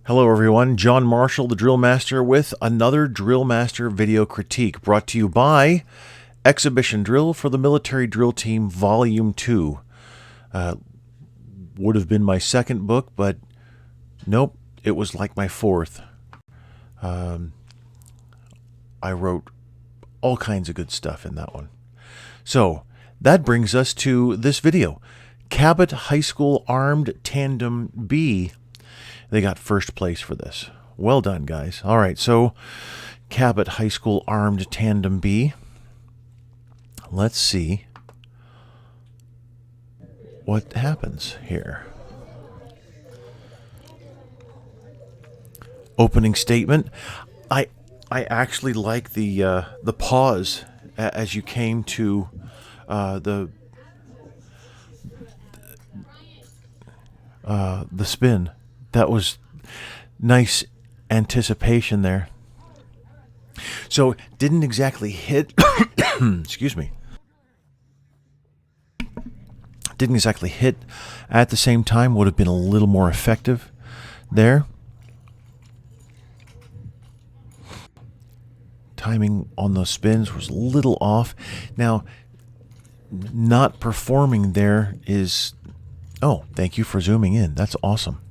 Hello everyone, John Marshall, the DrillMaster, with another DrillMaster video critique brought to you by Exhibition Drill for the Military Drill Team Volume 2. Would have been my second book, but nope, it was like my fourth. I wrote all kinds of good stuff in that one. So that brings us to this video. Cabot High School Armed Tandem B. They got first place for this. Well done, guys. All right, so Cabot High School Armed Tandem B. Let's see what happens here. Opening statement. I actually like the pause as you came to the spin. That was nice anticipation there. So didn't exactly hit excuse me. Didn't exactly hit at the same time. Would have been a little more effective there. Timing on those spins was a little off. Now, not performing there is... Oh, thank you for zooming in. That's awesome.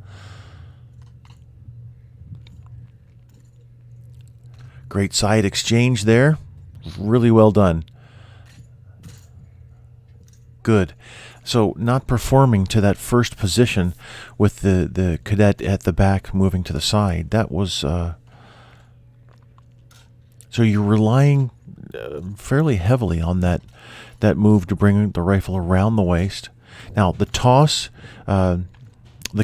Great side exchange there. Really well done. Good. So not performing to that first position with the cadet at the back moving to the side. That was... So you're relying fairly heavily on that move to bring the rifle around the waist. Now, the toss, the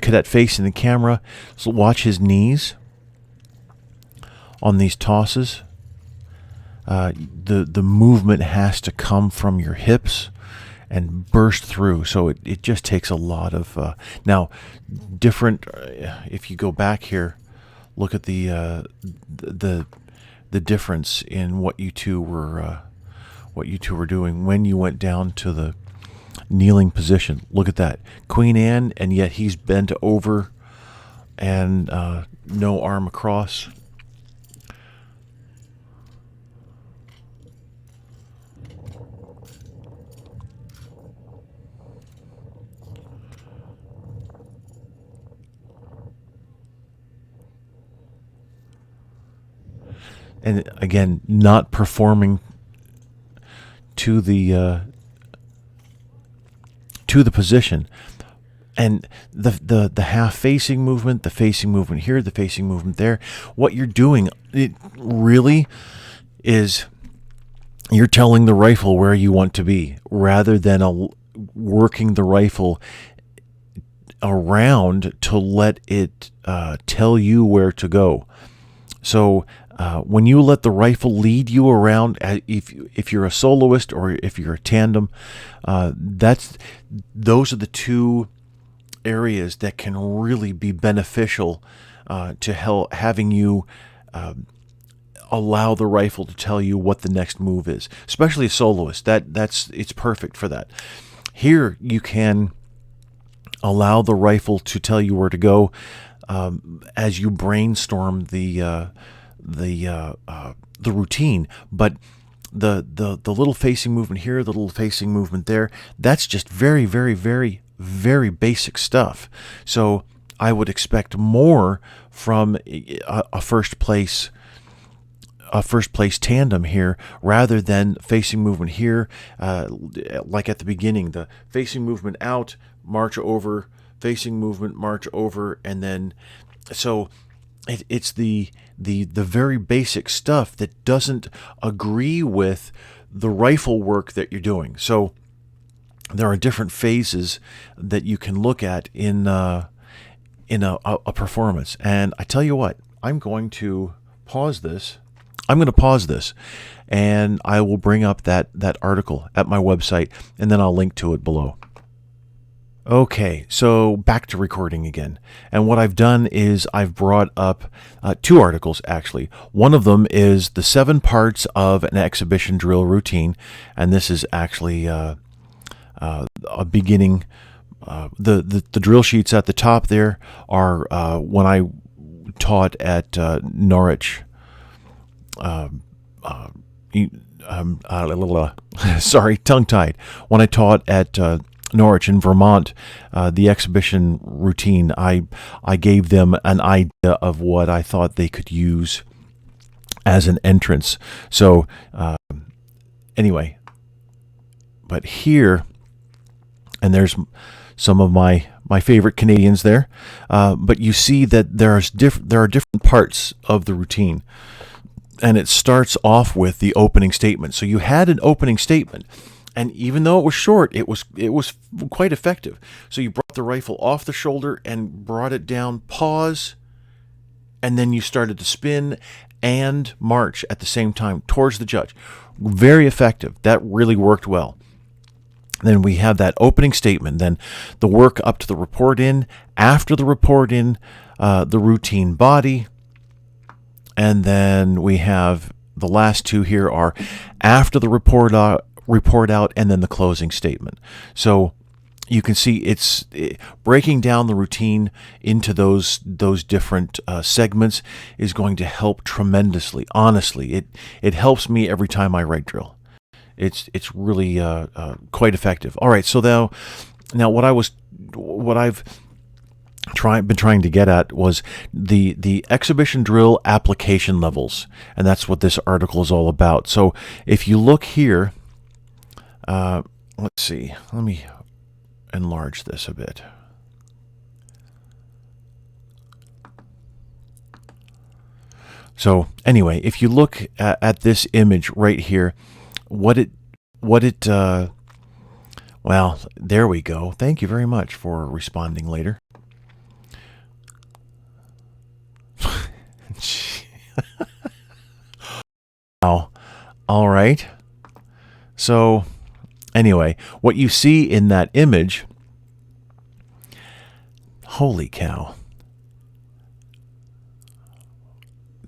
cadet facing the camera, so watch his knees on these tosses. The movement has to come from your hips and burst through, so it just takes a lot of... now, different, if you go back here, look at the difference in what you two were doing when you went down to the kneeling position. Look at that. Queen Anne, and yet he's bent over and no arm across. And again, not performing to the position, and the half facing movement, the facing movement here, the facing movement there. What you're doing, it really is, you're telling the rifle where you want to be, rather than working the rifle around to let it tell you where to go. So when you let the rifle lead you around, if you're a soloist or if you're a tandem, those are the two areas that can really be beneficial to having you allow the rifle to tell you what the next move is. Especially a soloist, it's perfect for that. Here you can allow the rifle to tell you where to go as you brainstorm the routine, but the little facing movement here, the little facing movement there, that's just very, very, very, very basic stuff. So I would expect more from a first place tandem here, rather than facing movement here, like at the beginning, the facing movement out, march over, facing movement, march over, and then so it's the very basic stuff that doesn't agree with the rifle work that you're doing. So there are different phases that you can look at in a performance. And I tell you what, I'm going to pause this. And I will bring up that article at my website, and then I'll link to it below. Okay, so back to recording again. And what I've done is I've brought up two articles, actually. One of them is the 7 parts of an exhibition drill routine, and this is actually a beginning. The drill sheets at the top there are when I taught at Norwich. Sorry, tongue-tied. When I taught at Norwich in Vermont, the exhibition routine, I gave them an idea of what I thought they could use as an entrance. So anyway, but here, and there's some of my favorite Canadians there, but you see that there are different parts of the routine. And it starts off with the opening statement. So you had an opening statement, and even though it was short, it was quite effective. So you brought the rifle off the shoulder and brought it down, pause, and then you started to spin and march at the same time towards the judge. Very effective. That really worked well. Then we have that opening statement, then the work up to the report in, after the report in, the routine body, and then we have the last two here are after the report out, and then the closing statement. So you can see it's breaking down the routine into those different segments is going to help tremendously. Honestly, it helps me every time I write drill. It's really quite effective. All right, so now what I've been trying to get at was the exhibition drill application levels, and that's what this article is all about. So if you look here, let's see, let me enlarge this a bit. So anyway, if you look at this image right here, well, there we go. Thank you very much for responding later. Wow. All right. So anyway, what you see in that image, holy cow.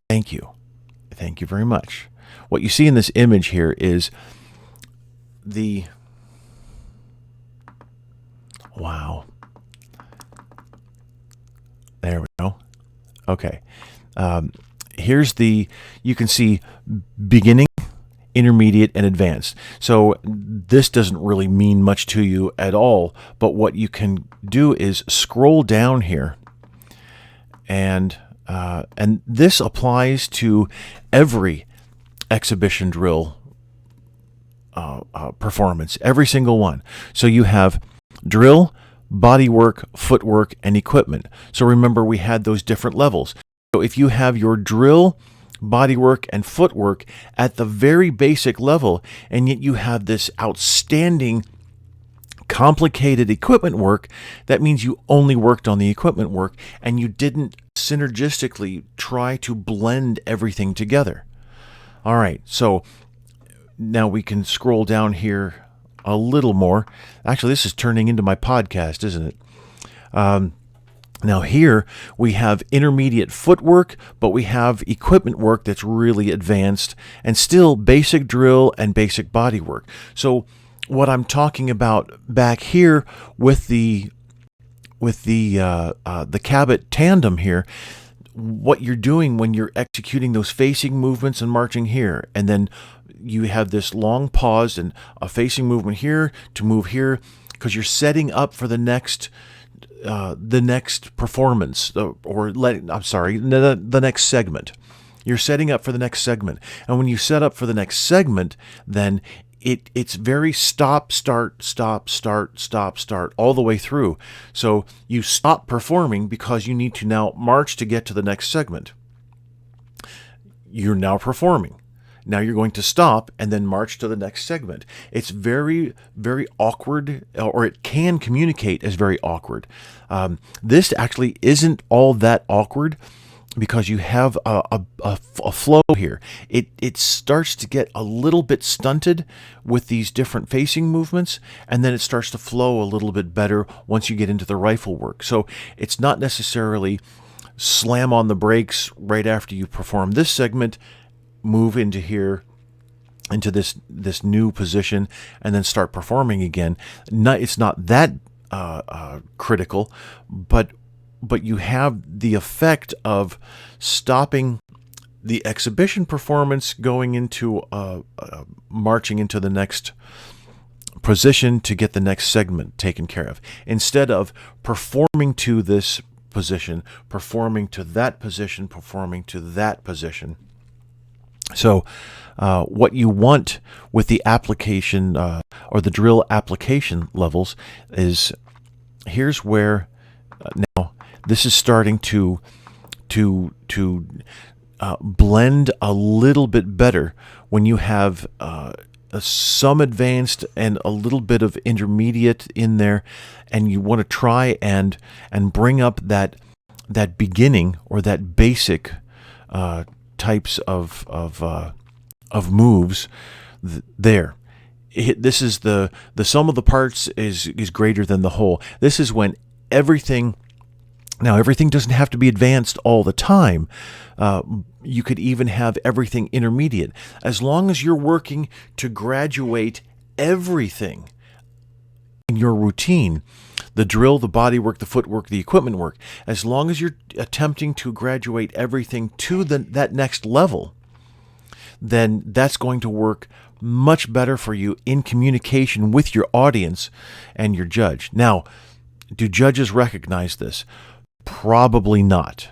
Thank you. Thank you very much. What you see in this image here is wow. There we go. Okay. Here's you can see beginning, intermediate, and advanced. So this doesn't really mean much to you at all, but what you can do is scroll down here, and this applies to every exhibition drill performance, every single one. So you have drill, bodywork, footwork, and equipment. So remember, we had those different levels. So if you have your drill, bodywork, and footwork at the very basic level, and yet you have this outstanding, complicated equipment work, that means you only worked on the equipment work, and you didn't synergistically try to blend everything together. All right, so now we can scroll down here a little more. Actually, this is turning into my podcast, isn't it? Now here we have intermediate footwork, but we have equipment work that's really advanced, and still basic drill and basic body work. So what I'm talking about back here with the Cabot Tandem here, what you're doing when you're executing those facing movements and marching here, and then you have this long pause and a facing movement here to move here, because you're setting up for the next performance, the next segment. You're setting up for the next segment, and when you set up for the next segment, then it's very stop, start, stop, start, stop, start all the way through. So you stop performing because you need to now march to get to the next segment. You're now performing. Now you're going to stop and then march to the next segment. It's very, very awkward, or it can communicate as very awkward. This actually isn't all that awkward because you have a flow here. It starts to get a little bit stunted with these different facing movements, and then it starts to flow a little bit better once you get into the rifle work. So it's not necessarily slam on the brakes right after you perform this segment, move into here, into this new position, and then start performing again. It's not that critical, but but you have the effect of stopping the exhibition performance going into marching into the next position to get the next segment taken care of, instead of performing to this position, performing to that position, performing to that position. So what you want with the application or the drill application levels is, here's where now this is starting to blend a little bit better when you have some advanced and a little bit of intermediate in there, and you want to try and bring up that beginning or that basic types of moves there. This is the sum of the parts is greater than the whole. This is when everything. Now, everything doesn't have to be advanced all the time. You could even have everything intermediate. As long as you're working to graduate everything in your routine, the drill, the body work, the footwork, the equipment work, as long as you're attempting to graduate everything to that next level, then that's going to work much better for you in communication with your audience and your judge. Now, do judges recognize this? Probably not.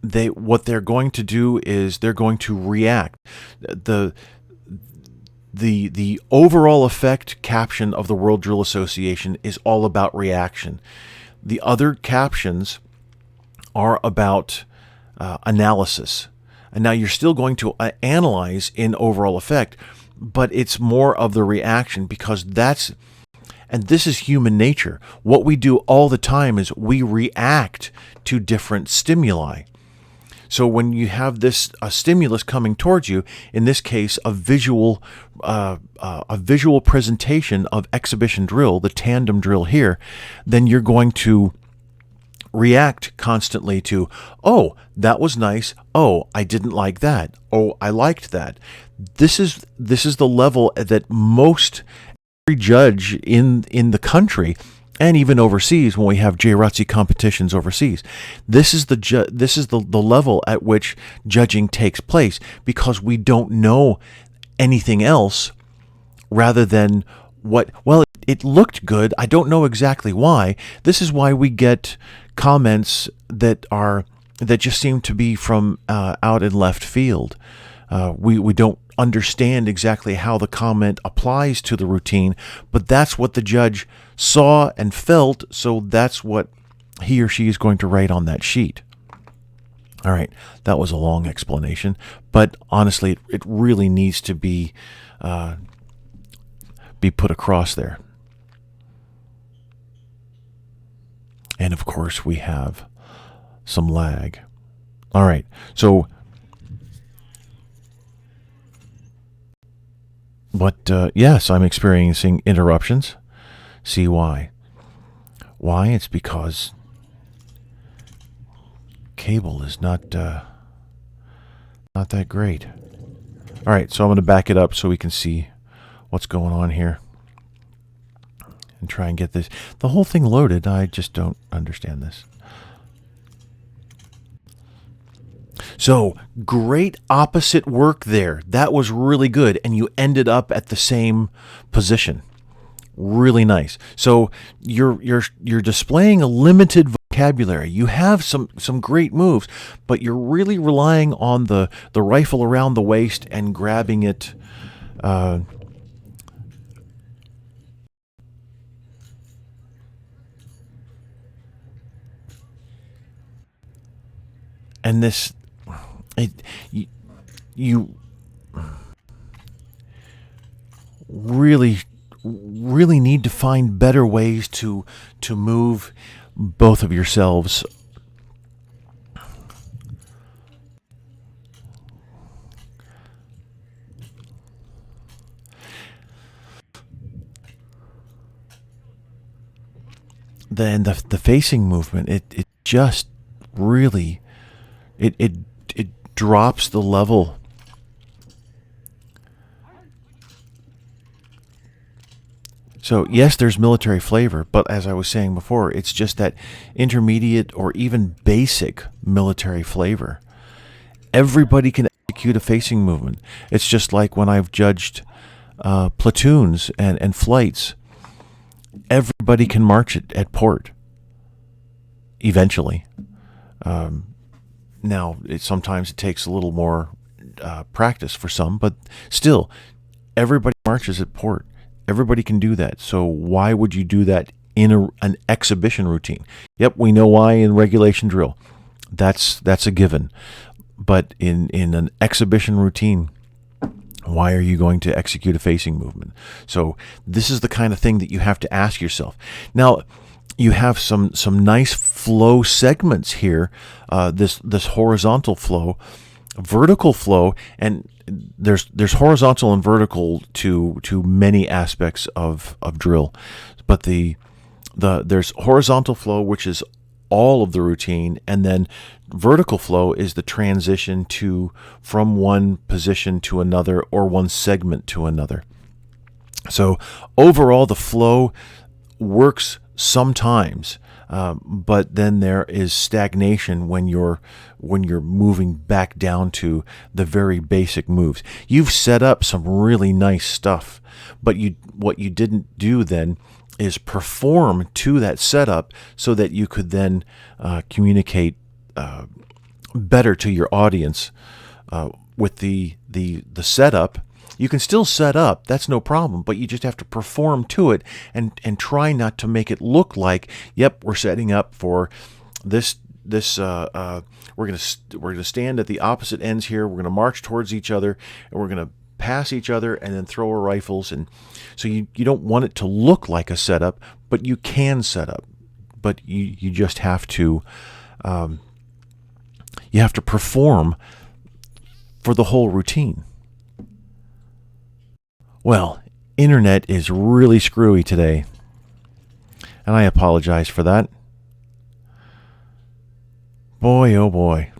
What they're going to do is they're going to react. The overall effect caption of the World Drill Association is all about reaction. The other captions are about analysis. And now you're still going to analyze in overall effect, but it's more of the reaction, because and this is human nature. What we do all the time is we react to different stimuli. So when you have a stimulus coming towards you, in this case, a visual presentation of exhibition drill, the tandem drill here, then you're going to react constantly to, oh, that was nice. Oh, I didn't like that. Oh, I liked that. This is the level that most every judge in the country, and even overseas when we have JROTC competitions overseas, this is the level at which judging takes place, because we don't know anything else rather than it looked good. I don't know exactly why. This is why we get comments that just seem to be from out in left field. We don't understand exactly how the comment applies to the routine, but that's what the judge saw and felt, so that's what he or she is going to write on that sheet. All right, that was a long explanation, but honestly, it really needs to be put across there. And of course, we have some lag. All right, so yes, I'm experiencing interruptions. See why? Why? It's because cable is not that great. All right, so I'm going to back it up so we can see what's going on here and try and get the whole thing loaded. I just don't understand this. So, great opposite work there. That was really good, and you ended up at the same position. Really nice. So, you're displaying a limited vocabulary. You have some great moves, but you're really relying on the rifle around the waist and grabbing it and this you really need to find better ways to move both of yourselves. Then the facing movement, it just really it drops the level. So yes, there's military flavor, but as I was saying before, it's just that intermediate or even basic military flavor. Everybody can execute a facing movement. It's just like when I've judged platoons and flights. Everybody can march it at port eventually. Now, sometimes it takes a little more practice for some, but still, everybody marches at port. Everybody can do that. So why would you do that in an exhibition routine? Yep, we know why in regulation drill. That's a given. But in an exhibition routine, why are you going to execute a facing movement? So this is the kind of thing that you have to ask yourself. Now, you have some nice flow segments here. This horizontal flow, vertical flow, and there's horizontal and vertical to many aspects of drill, but there's horizontal flow, which is all of the routine, and then vertical flow is the transition from one position to another or one segment to another. So overall, the flow works sometimes, but then there is stagnation when you're moving back down to the very basic moves. You've set up some really nice stuff, but what you didn't do then is perform to that setup so that you could then communicate better to your audience with the setup. You can still set up, that's no problem, but you just have to perform to it and try not to make it look like, yep, we're setting up for this we're going to stand at the opposite ends here, we're going to march towards each other, and we're going to pass each other and then throw our rifles. And so you don't want it to look like a setup, but you can set up. But you just have to perform for the whole routine. Well, internet is really screwy today, and I apologize for that. Boy, oh boy.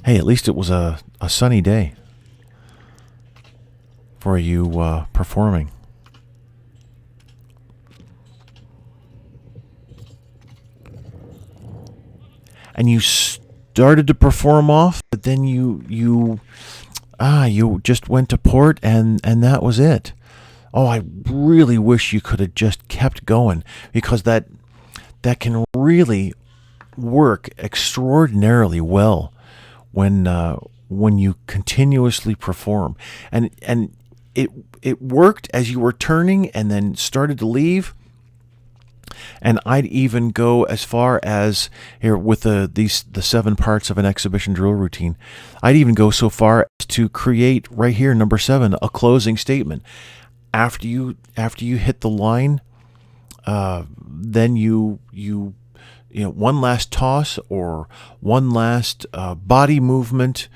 Hey, at least it was a sunny day for you performing. And you started to perform off, but then you just went to port and that was it. Oh, I really wish you could have just kept going, because that can really work extraordinarily well when you continuously perform. And it worked as you were turning and then started to leave. And I'd even go as far as here with the 7 parts of an exhibition drill routine. I'd even go so far as to create right here, number 7, a closing statement. After you hit the line, then you one last toss or one last body movement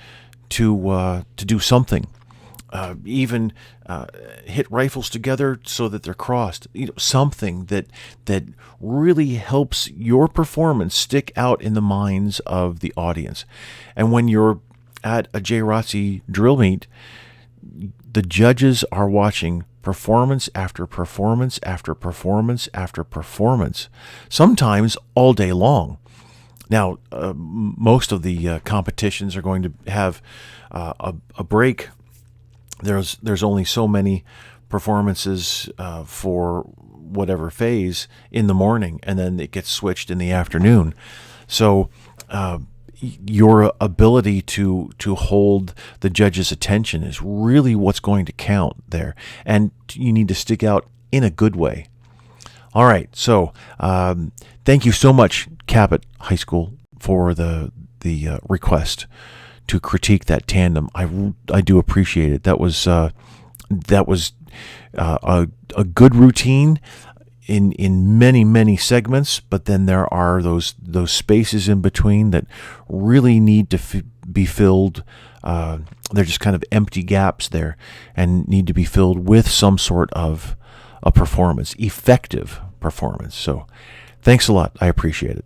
to do something. Even hit rifles together so that they're crossed. Something that really helps your performance stick out in the minds of the audience. And when you're at a JROTC drill meet, the judges are watching performance after performance after performance after performance, sometimes all day long. Now, most of the competitions are going to have a break. There's only so many performances for whatever phase in the morning, and then it gets switched in the afternoon. So your ability to hold the judge's attention is really what's going to count there, and you need to stick out in a good way. All right, so thank you so much, Cabot High School, for the request to critique that tandem. I do appreciate it. That was a good routine in many segments, but then there are those spaces in between that really need to be filled. They're just kind of empty gaps there and need to be filled with some sort of a performance, effective performance. So thanks a lot. I appreciate it.